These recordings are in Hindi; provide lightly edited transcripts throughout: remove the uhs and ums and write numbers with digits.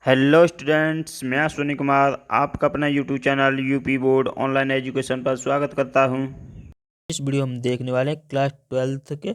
हेलो स्टूडेंट्स, मैं अश्विनी कुमार आपका अपना YouTube channel UP board online education पर स्वागत करता हूं। इस वीडियो में देखने वाले हैं क्लास 12th के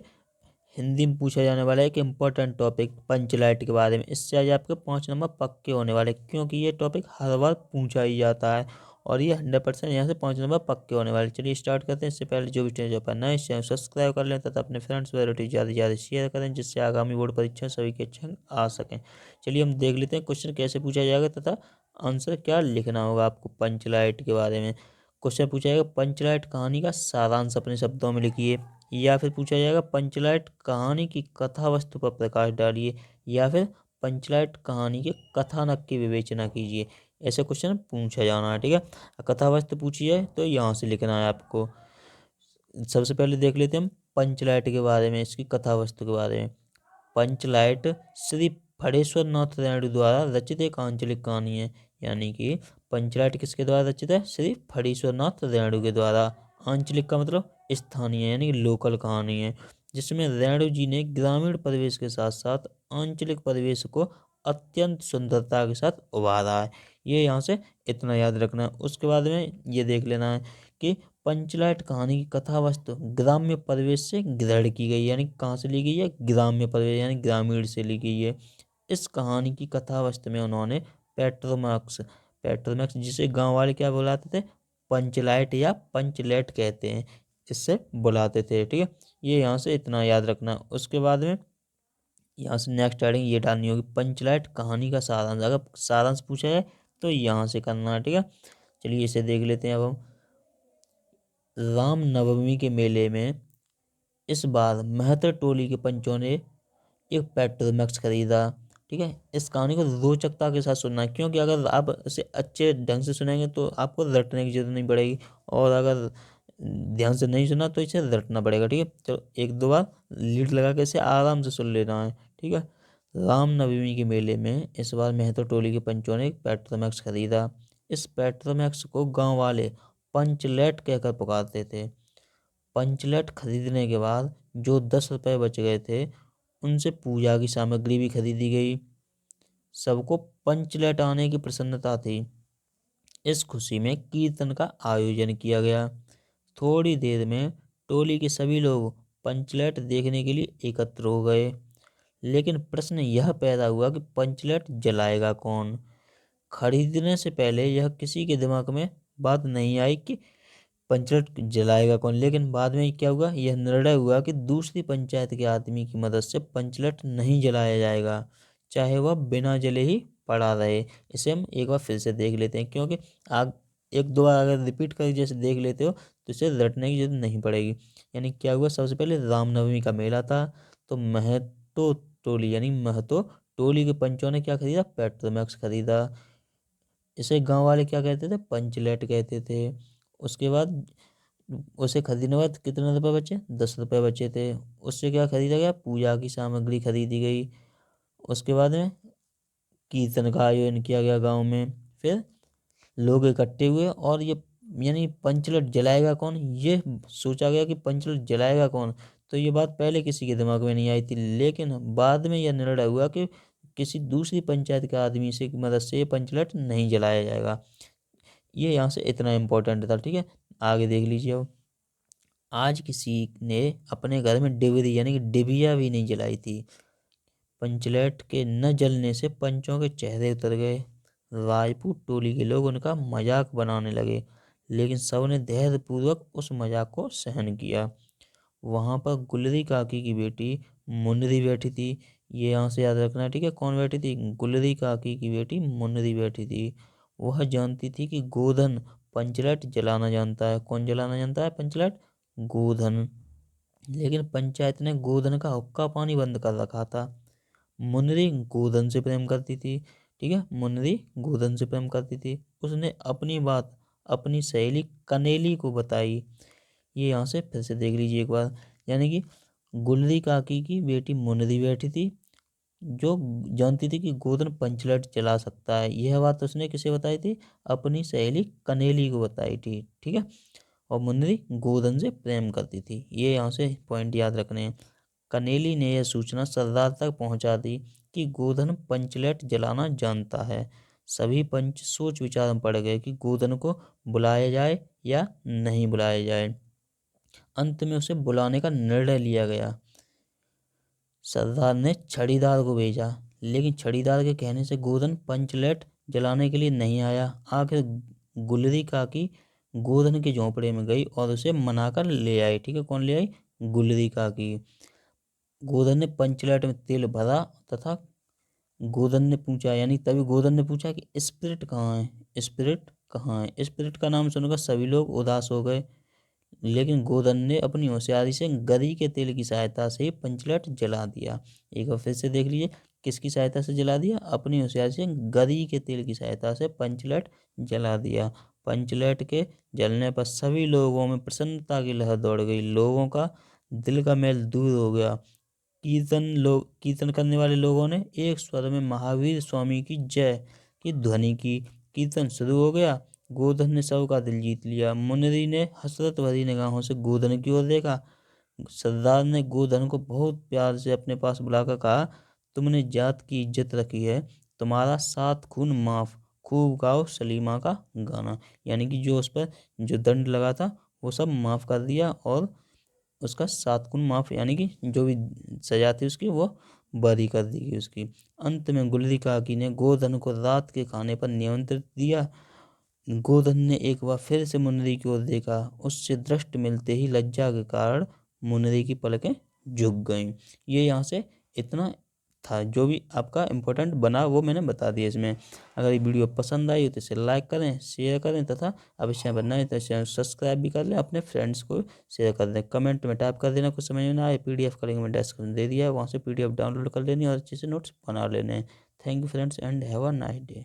हिंदी में पूछा जाने वाला एक इम्पोर्टेंट टॉपिक पंचलाइट के बारे में। इससे आज आपके 5 नंबर पक्के होने वाले, क्योंकि ये टॉपिक हर बार पूछा ही जाता है और ये 100% यहाँ से 5 नंबर पक्के होने वाले। चलिए स्टार्ट करते हैं। इससे पहले जो भी चैनल पर नए चैनल सब्सक्राइब कर लें तथा अपने फ्रेंड्स वगैरह ज़्यादा से ज़्यादा शेयर करें, जिससे आगामी बोर्ड परीक्षा सभी के अच्छे आ सकें। चलिए हम देख लेते हैं क्वेश्चन कैसे पूछा जाएगा तथा आंसर क्या लिखना होगा आपको पंचलाइट के बारे में। क्वेश्चन पूछा जाएगा पंचलाइट कहानी का सारांश अपने शब्दों में लिखिए, या फिर पूछा जाएगा पंचलाइट कहानी की कथा वस्तु पर प्रकाश डालिए, या फिर पंचलाइट कहानी के कथानक की विवेचना कीजिए। ऐसे क्वेश्चन पूछा जाना है, ठीक है। कथा वस्तु पूछी जाए तो यहाँ से लिखना है आपको। सबसे पहले देख लेते हैं हम पंचलाइट के बारे में, इसकी कथा वस्तु के बारे में। पंचलाइट श्री फणेश्वर नाथ रेणु द्वारा रचित एक आंचलिक कहानी है। यानी कि पंचलाइट किसके द्वारा रचित है? श्री फणेश्वर नाथ रेणु के द्वारा। आंचलिक का मतलब स्थानीय, यानी लोकल कहानी है, जिसमें रेणु जी ने ग्रामीण परिवेश के साथ साथ आंचलिक परिवेश को अत्यंत सुंदरता के साथ उभारा है। ये यहाँ से इतना याद रखना है। उसके बाद में ये देख लेना है कि पंचलाइट कहानी की कथा वस्तु ग्राम्य परिवेश से ग्रहण की गई, यानी कहाँ से ली गई है? ग्राम्य परिवेश यानी ग्रामीण से ली गई है। इस कहानी की कथा वस्तु में उन्होंने पेट्रोमैक्स पेट्रोमैक्स जिसे गांव वाले क्या बुलाते थे? पंचलाइट या पंचलेट कहते हैं, इससे बुलाते थे, ठीक है। ये यहाँ से इतना याद रखना। उसके बाद में यहाँ से नेक्स्ट हेडिंग ये डालनी होगी, पंचलाइट कहानी का सारांश। अगर सारांश पूछा जाए तो यहाँ से करना है, ठीक है। चलिए इसे देख लेते हैं अब हम। रामनवमी के मेले में इस बार महतर टोली के पंचों ने एक पेट्रोमैक्स खरीदा, ठीक है। इस कहानी को रोचकता के साथ सुनना है, क्योंकि अगर आप इसे अच्छे ढंग से सुनेंगे तो आपको रटने की जरूरत नहीं पड़ेगी, और अगर ध्यान से नहीं सुना तो इसे रटना पड़ेगा, ठीक है। चलो एक दो बार लीड लगा के इसे आराम से सुन लेना है, ठीक है। रामनवमी के मेले में इस बार महतो टोली के पंचों ने एक पेट्रोमैक्स खरीदा। इस पेट्रोमैक्स को गांव वाले पंचलेट कहकर पुकारते थे। पंचलेट खरीदने के बाद जो 10 रुपए बच गए थे, उनसे पूजा की सामग्री भी खरीदी गई। सबको पंचलेट आने की प्रसन्नता थी। इस खुशी में कीर्तन का आयोजन किया गया। थोड़ी देर में टोली के सभी लोग पंचलेट देखने के लिए एकत्र हो गए। लेकिन प्रश्न यह पैदा हुआ कि पंचलेट जलाएगा कौन? खरीदने से पहले यह किसी के दिमाग में बात नहीं आई कि पंचलेट जलाएगा कौन, लेकिन बाद में क्या हुआ? यह निर्णय हुआ कि दूसरी पंचायत के आदमी की मदद से पंचलेट नहीं जलाया जाएगा, चाहे वह बिना जले ही पड़ा रहे। इसे हम एक बार फिर से देख लेते हैं, क्योंकि आग एक दो बार अगर रिपीट कर जैसे देख लेते हो तो इसे रटने की जरूरत नहीं पड़ेगी। यानी क्या हुआ? सबसे पहले रामनवमी का मेला था, तो महतो टोली यानी महतो टोली के पंचों ने क्या खरीदा? पेट्रोमैक्स खरीदा। इसे गांव वाले क्या कहते थे? पंचलेट कहते थे। उसके बाद उसे खरीदने के बाद कितने रुपए बचे? 10 रुपए बचे थे। उससे क्या खरीदा गया? पूजा की सामग्री खरीदी गई। उसके बाद में कीर्तन का आयोजन किया गया गांव में। फिर लोग इकट्ठे हुए और ये यानी पंचलेट जलाएगा कौन, ये सोचा गया कि पंचलेट जलाएगा कौन। तो ये बात पहले किसी के दिमाग में नहीं आई थी, लेकिन बाद में यह निर्णय हुआ कि किसी दूसरी पंचायत के आदमी से की मदद से ये पंचलेट नहीं जलाया जाएगा। ये यहाँ से इतना इम्पोर्टेंट था, ठीक है। आगे देख लीजिए अब। आज किसी ने अपने घर में डिबरी यानी कि डिबिया भी नहीं जलाई थी। पंचलेट के न जलने से पंचों के चेहरे उतर गए। राजपूत टोली के लोग उनका मजाक बनाने लगे, लेकिन सबने धैर्यपूर्वक उस मजाक को सहन किया। वहां पर गुलरी काकी की बेटी मुन्नरी बैठी थी। ये यहाँ से याद रखना है, ठीक है। कौन बैठी थी? गुलरी काकी की बेटी मुन्नरी बैठी थी। वह जानती थी कि गोधन पंचलेट जलाना जानता है। कौन जलाना जानता है पंचलेट? गोधन। लेकिन पंचायत ने गोधन का हुक्का पानी बंद कर रखा था। मुन्नरी गोधन से प्रेम करती थी, ठीक है। मुन्नरी गोधन से प्रेम करती थी। उसने अपनी बात अपनी सहेली कनेली को बताई। ये यहाँ से फिर से देख लीजिए एक बार। यानी कि गुलरी काकी की बेटी मुन्नरी बैठी थी, जो जानती थी कि गोधन पंचलेट जला सकता है। यह बात उसने किसे बताई थी? अपनी सहेली कनेली को बताई थी, ठीक है। और मुन्नरी गोधन से प्रेम करती थी। ये यहाँ से पॉइंट याद रखने हैं। कनेली ने यह सूचना सरदार तक पहुंचा दी। कि गोधन पंचलेट जलाना जानता है। सभी पंच सोच विचार में पड़ गए कि गोधन को बुलाया जाए या नहीं बुलाया जाए। अंत में उसे बुलाने का निर्णय लिया गया। सरदार ने छड़ीदार को भेजा, लेकिन छड़ीदार के कहने से गोधन पंचलेट जलाने के लिए नहीं आया। आखिर गुलरी काकी गोधन के झोंपड़े में गई और उसे मनाकर ले आई। ठीक है, कौन ले आई? गुलरी काकी। गोधन ने पंचलेट में तेल भरा तथा गोधन ने पूछा, यानी तभी गोधन ने पूछा कि स्पिरिट कहाँ है, स्पिरिट कहाँ है। स्पिरिट का नाम सुनकर सभी लोग उदास हो गए, लेकिन गोधन ने अपनी होशियारी से गरी के तेल की सहायता से ही पंचलेट जला दिया। एक बार फिर से देख लीजिए, किसकी सहायता से जला दिया? अपनी होशियारी से गरी के तेल की सहायता से पंचलेट जला दिया। पंचलेट के जलने पर सभी लोगों में प्रसन्नता की लहर दौड़ गई। लोगों का दिल का मैल दूर हो गया। कीर्तन करने वाले लोगों ने एक स्वर में महावीर स्वामी की जय की ध्वनि की। कीर्तन शुरू हो गया। गोधन ने सबका दिल जीत लिया। मुनरी ने हसरत भरी निगाहों से गोधन की ओर देखा। सरदार ने गोधन को बहुत प्यार से अपने पास बुलाकर कहा, तुमने जात की इज्जत रखी है, तुम्हारा 7 खून माफ। खूब गाओ सलीमा का गाना। यानी कि जो उस पर जो दंड लगा था वो सब माफ कर दिया और उसका 7 गुण माफ, यानी कि जो भी सजा थी उसकी वो बरी कर दी गई उसकी। अंत में गुलरी काकी ने गोधन को रात के खाने पर निमंत्रित दिया। गोधन ने एक बार फिर से मुनरी की ओर देखा। उससे दृष्टि मिलते ही लज्जा के कारण मुनरी की पलकें झुक गईं। ये यहाँ से इतना था। जो भी आपका इम्पोर्टेंट बना वो मैंने बता दिया इसमें। अगर ये वीडियो पसंद आई हो तो इसे लाइक करें, शेयर करें तथा अब इस चैनल पर नए तो इस चैनल सब्सक्राइब भी कर लें, अपने फ्रेंड्स को शेयर कर दें। कमेंट में टाइप कर देना कुछ समझ में ना आए, PDF का लिंक मैं डिस्क्रिप्शन दे दिया है, वहाँ से PDF डाउनलोड कर लेनी और अच्छे से नोट्स बना लेने। Thank you friends and have a nice day.